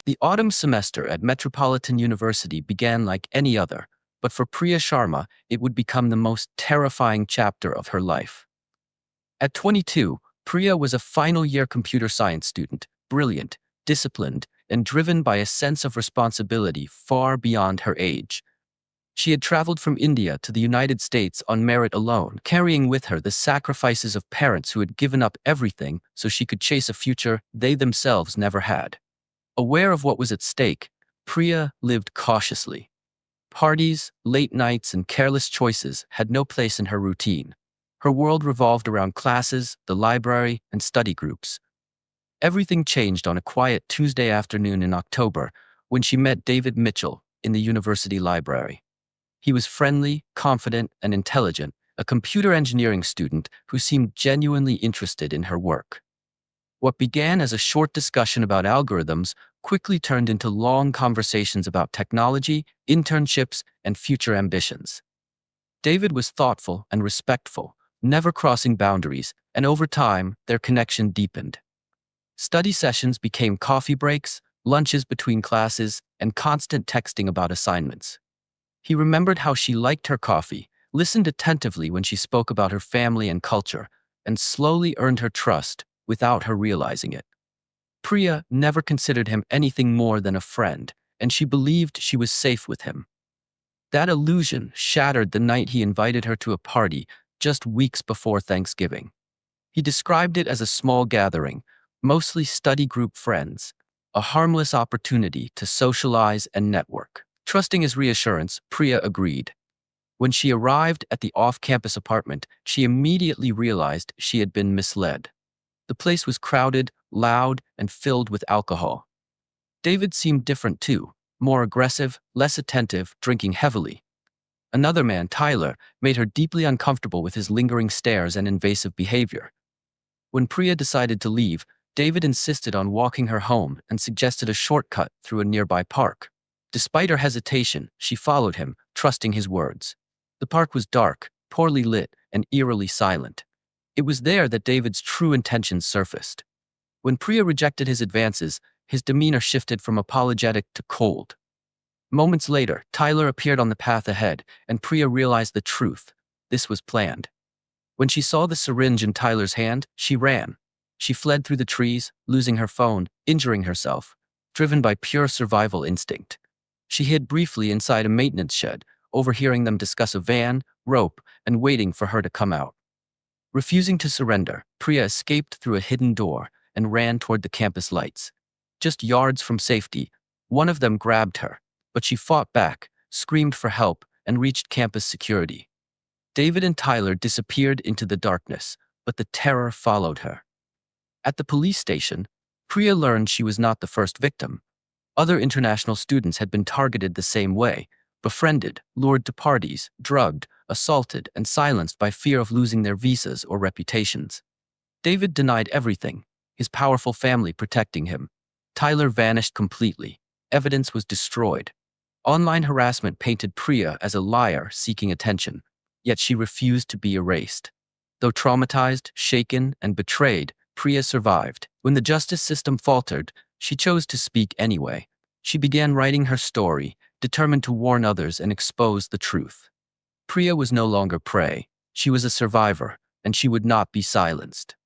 The autumn semester at Metropolitan University began like any other, but for Priya Sharma, it would become the most terrifying chapter of her life. At 22, Priya was a final-year computer science student, brilliant, disciplined, and driven by a sense of responsibility far beyond her age. She had traveled from India to the United States on merit alone, carrying with her the sacrifices of parents who had given up everything so she could chase a future they themselves never had. Aware of what was at stake, Priya lived cautiously. Parties, late nights, and careless choices had no place in her routine. Her world revolved around classes, the library, and study groups. Everything changed on a quiet Tuesday afternoon in October when she met David Mitchell in the university library. He was friendly, confident, and intelligent, a computer engineering student who seemed genuinely interested in her work. What began as a short discussion about algorithms quickly turned into long conversations about technology, internships, and future ambitions. David was thoughtful and respectful, never crossing boundaries, and over time, their connection deepened. Study sessions became coffee breaks, lunches between classes, and constant texting about assignments. He remembered how she liked her coffee, listened attentively when she spoke about her family and culture, and slowly earned her trust without her realizing it. Priya never considered him anything more than a friend, and she believed she was safe with him. That illusion shattered the night he invited her to a party just weeks before Thanksgiving. He described it as a small gathering, mostly study group friends, a harmless opportunity to socialize and network. Trusting his reassurance, Priya agreed. When she arrived at the off-campus apartment, she immediately realized she had been misled. The place was crowded, loud, and filled with alcohol. David seemed different too, more aggressive, less attentive, drinking heavily. Another man, Tyler, made her deeply uncomfortable with his lingering stares and invasive behavior. When Priya decided to leave, David insisted on walking her home and suggested a shortcut through a nearby park. Despite her hesitation, she followed him, trusting his words. The park was dark, poorly lit, and eerily silent. It was there that David's true intentions surfaced. When Priya rejected his advances, his demeanor shifted from apologetic to cold. Moments later, Tyler appeared on the path ahead, and Priya realized the truth. This was planned. When she saw the syringe in Tyler's hand, she ran. She fled through the trees, losing her phone, injuring herself, driven by pure survival instinct. She hid briefly inside a maintenance shed, overhearing them discuss a van, rope, and waiting for her to come out. Refusing to surrender, Priya escaped through a hidden door and ran toward the campus lights. Just yards from safety, one of them grabbed her, but she fought back, screamed for help, and reached campus security. David and Tyler disappeared into the darkness, but the terror followed her. At the police station, Priya learned she was not the first victim. Other international students had been targeted the same way, befriended, lured to parties, drugged, assaulted, and silenced by fear of losing their visas or reputations. David denied everything, his powerful family protecting him. Tyler vanished completely. Evidence was destroyed. Online harassment painted Priya as a liar seeking attention, yet she refused to be erased. Though traumatized, shaken, and betrayed, Priya survived. When the justice system faltered, she chose to speak anyway. She began writing her story, determined to warn others and expose the truth. Priya was no longer prey. She was a survivor, and she would not be silenced.